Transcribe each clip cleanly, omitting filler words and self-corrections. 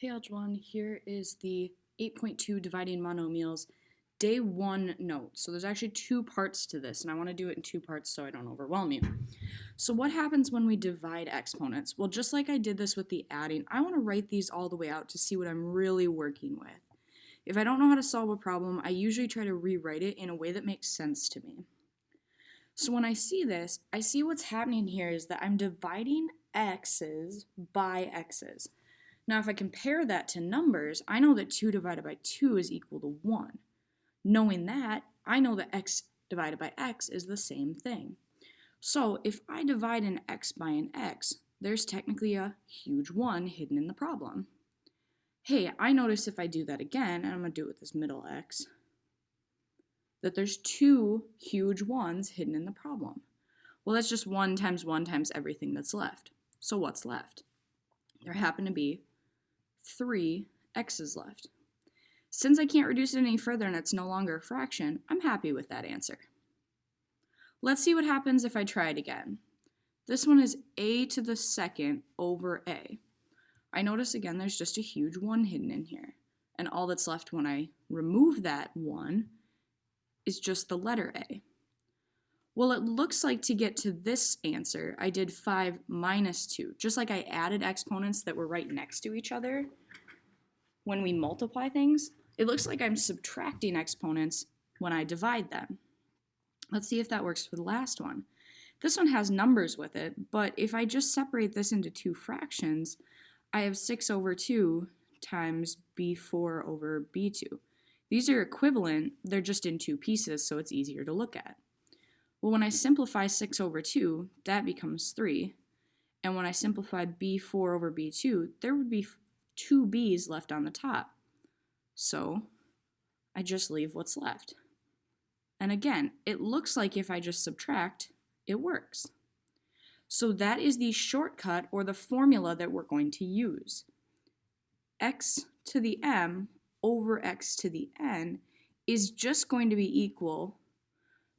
Hey Algebra 1, here is the 8.2 dividing monomials day 1 note. So there's actually two parts to this, and I want to do it in two parts so I don't overwhelm you. So what happens when we divide exponents? Well, just like I did this with the adding, I want to write these all the way out to see what I'm really working with. If I don't know how to solve a problem, I usually try to rewrite it in a way that makes sense to me. So when I see this, I see what's happening here is that I'm dividing x's by x's. Now, if I compare that to numbers, I know that 2 divided by 2 is equal to 1. Knowing that, I know that x divided by x is the same thing. So if I divide an x by an x, there's technically a huge 1 hidden in the problem. Hey, I notice if I do that again, and I'm going to do it with this middle x, that there's two huge 1s hidden in the problem. Well, that's just 1 times everything that's left. So what's left? There happen to be 3 x's left. Since I can't reduce it any further and it's no longer a fraction, I'm happy with that answer. Let's see what happens if I try it again. This one is a to the second over a. I notice again there's just a huge 1 hidden in here. And all that's left when I remove that 1 is just the letter a. Well, it looks like to get to this answer, I did 5 minus 2. Just like I added exponents that were right next to each other, when we multiply things, it looks like I'm subtracting exponents when I divide them. Let's see if that works for the last one. This one has numbers with it, but if I just separate this into two fractions, I have 6 over 2 times b4 over b2. These are equivalent, they're just in two pieces, so it's easier to look at. Well, when I simplify 6 over 2, that becomes 3. And when I simplify b4 over b2, there would be 2 b's left on the top. So I just leave what's left. And again, it looks like if I just subtract, it works. So that is the shortcut or the formula that we're going to use. X to the m over x to the n is just going to be equal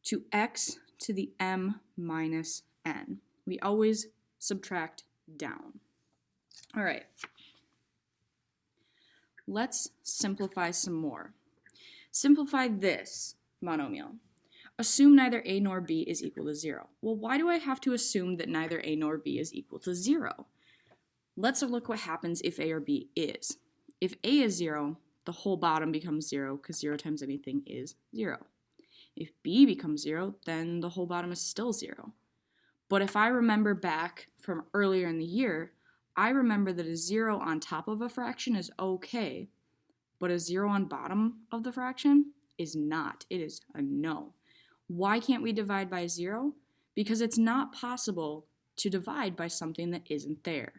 to x to the m minus n. We always subtract down. All right. Let's simplify some more. Simplify this monomial. Assume neither a nor b is equal to 0. Well, why do I have to assume that neither a nor b is equal to 0? Let's look what happens if a or b is. If a is 0, the whole bottom becomes 0 because 0 times anything is 0. If b becomes 0, then the whole bottom is still 0. But if I remember back from earlier in the year, I remember that a 0 on top of a fraction is okay, but a 0 on bottom of the fraction is not. It is a no. Why can't we divide by 0? Because it's not possible to divide by something that isn't there.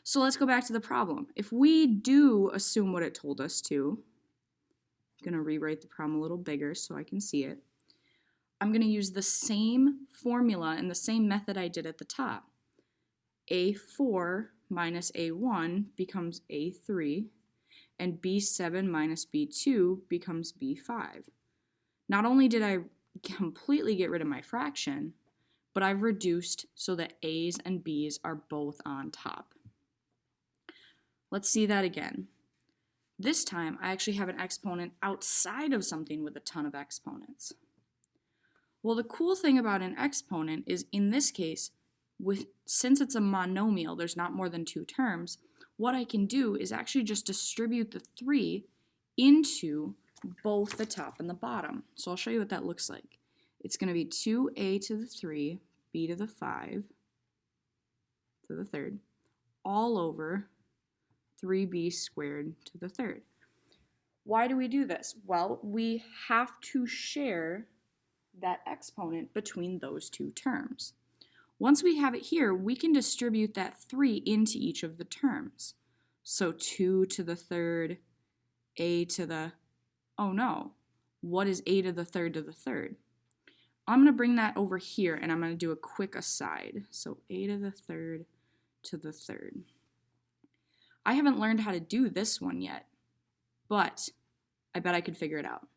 So let's go back to the problem. If we do assume what it told us to, I'm going to rewrite the problem a little bigger so I can see it. I'm going to use the same formula and the same method I did at the top. A4 minus A1 becomes A3, and B7 minus B2 becomes B5. Not only did I completely get rid of my fraction, but I've reduced so that A's and B's are both on top. Let's see that again. This time, I actually have an exponent outside of something with a ton of exponents. Well, the cool thing about an exponent is, in this case, since it's a monomial, there's not more than two terms, what I can do is actually just distribute the 3 into both the top and the bottom. So I'll show you what that looks like. It's going to be 2a to the 3, b to the 5, to the third, all over 3b squared to the third. Why do we do this? Well, we have to share that exponent between those two terms. Once we have it here, we can distribute that 3 into each of the terms. So 2 to the third, a to the, oh no, what is a to the third to the third? I'm going to bring that over here and I'm going to do a quick aside. So a to the third to the third. I haven't learned how to do this one yet, but I bet I could figure it out.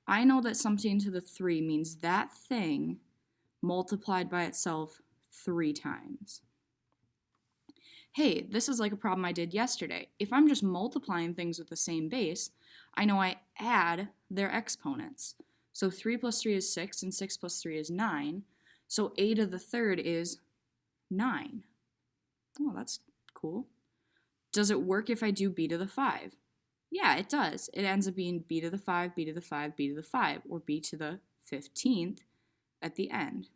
I know that something to the 3 means that thing multiplied by itself 3 times. hey, this is like a problem I did yesterday. If I'm just multiplying things with the same base, I know I add their exponents. So 3 plus 3 is 6, and 6 plus 3 is 9. So a to the third is 9. Oh, that's cool. Does it work if I do b to the 5? Yeah, it does. It ends up being b to the 5, b to the 5, b to the 5, or b to the 15th at the end.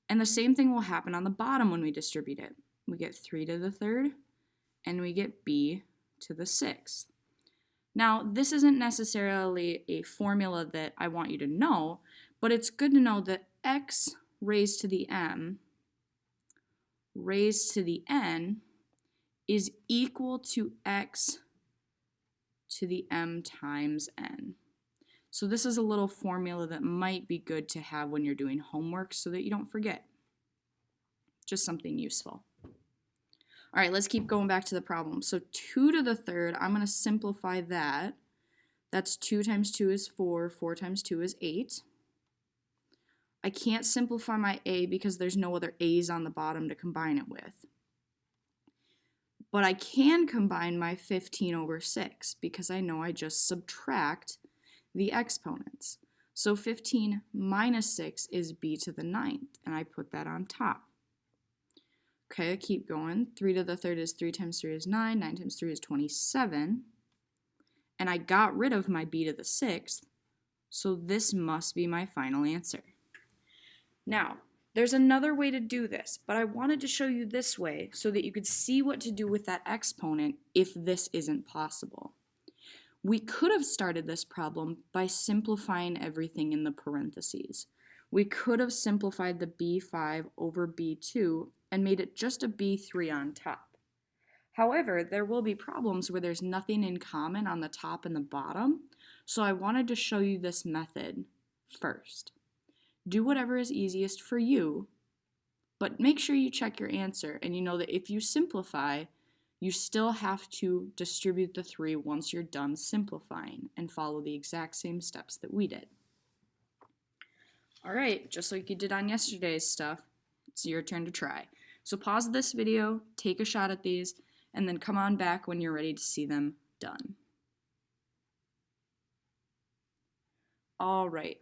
And the same thing will happen on the bottom when we distribute it. We get 3 to the third, and we get b to the 6th. Now, this isn't necessarily a formula that I want you to know, but it's good to know that x raised to the m raised to the n is equal to x to the m times n. So this is a little formula that might be good to have when you're doing homework so that you don't forget. Just something useful. All right, let's keep going back to the problem. So 2 to the third, I'm going to simplify that. That's 2 times 2 is 4, 4 times 2 is 8. I can't simplify my a because there's no other a's on the bottom to combine it with. But I can combine my 15 over 6 because I know I just subtract the exponents. So 15 minus 6 is b to the 9th, and I put that on top. Okay, I keep going. 3 to the third is 3 times 3 is 9, 9 times 3 is 27. And I got rid of my b to the 6th, so this must be my final answer. Now, there's another way to do this, but I wanted to show you this way so that you could see what to do with that exponent if this isn't possible. We could have started this problem by simplifying everything in the parentheses. We could have simplified the b5 over b2 and made it just a b3 on top. However, there will be problems where there's nothing in common on the top and the bottom, so I wanted to show you this method first. Do whatever is easiest for you, but make sure you check your answer and you know that if you simplify, you still have to distribute the 3 once you're done simplifying and follow the exact same steps that we did. All right, just like you did on yesterday's stuff, it's your turn to try. So pause this video, take a shot at these, and then come on back when you're ready to see them done. All right,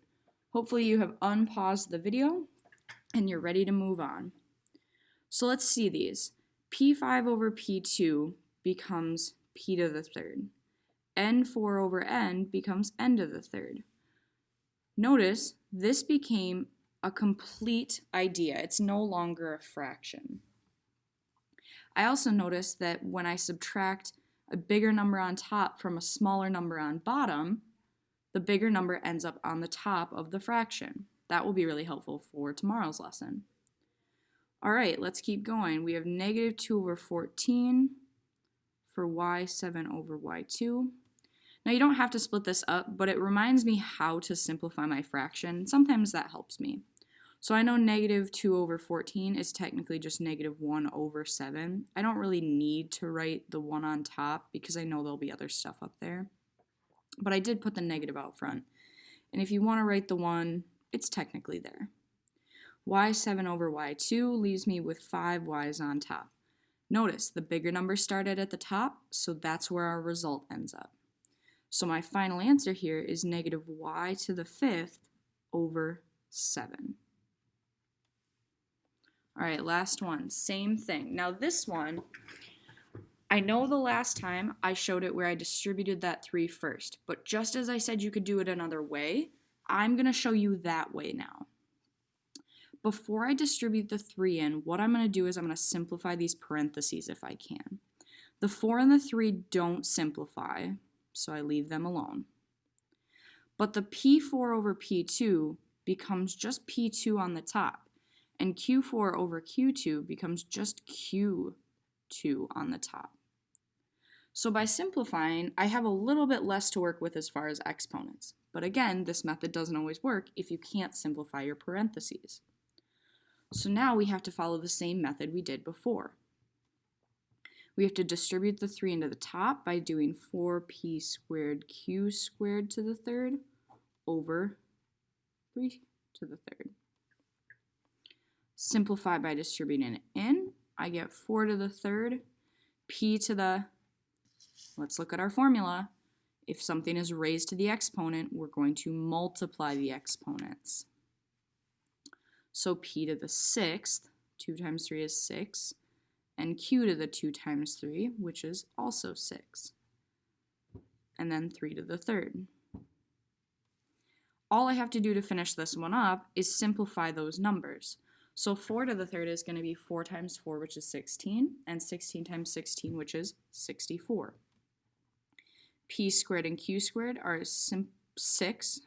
hopefully you have unpaused the video and you're ready to move on. So let's see these. P5 over P2 becomes P to the third. N4 over N becomes N to the third. Notice this became a complete idea. It's no longer a fraction. I also noticed that when I subtract a bigger number on top from a smaller number on bottom, the bigger number ends up on the top of the fraction. That will be really helpful for tomorrow's lesson. All right, let's keep going. We have negative 2 over 14 for y7 over y2. Now you don't have to split this up, but it reminds me how to simplify my fraction. Sometimes that helps me. So I know negative 2 over 14 is technically just negative 1 over 7. I don't really need to write the 1 on top because I know there'll be other stuff up there. But I did put the negative out front. And if you want to write the 1, it's technically there. y7 over y2 leaves me with 5 y's on top. Notice the bigger number started at the top, so that's where our result ends up. So my final answer here is negative y to the 5th over 7. All right, last one, same thing. Now this one, I know the last time I showed it where I distributed that 3 first, but just as I said you could do it another way, I'm going to show you that way now. Before I distribute the 3 in, what I'm going to do is I'm going to simplify these parentheses if I can. The 4 and the 3 don't simplify, so I leave them alone. But the P4 over P2 becomes just P2 on the top, and Q4 over Q2 becomes just Q2 on the top. So by simplifying, I have a little bit less to work with as far as exponents. But again, this method doesn't always work if you can't simplify your parentheses. So now we have to follow the same method we did before. We have to distribute the 3 into the top by doing 4p squared q squared to the third over 3 to the third. Simplify by distributing it in. I get 4 to the third, p to the, let's look at our formula. If something is raised to the exponent, we're going to multiply the exponents. So p to the 6th, 2 times 3 is 6, and q to the 2 times 3, which is also 6. And then 3 to the third. All I have to do to finish this one up is simplify those numbers. So 4 to the third is going to be 4 times 4, which is 16, and 16 times 16, which is 64. P squared and Q squared are 6.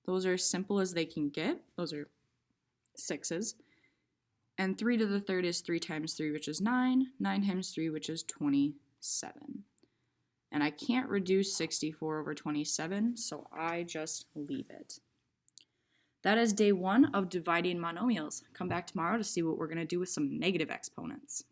Those are as simple as they can get. Those are 6s. And 3 to the third is 3 times 3, which is 9. 9 times 3, which is 27. And I can't reduce 64 over 27, so I just leave it. That is day 1 of dividing monomials. Come back tomorrow to see what we're going to do with some negative exponents.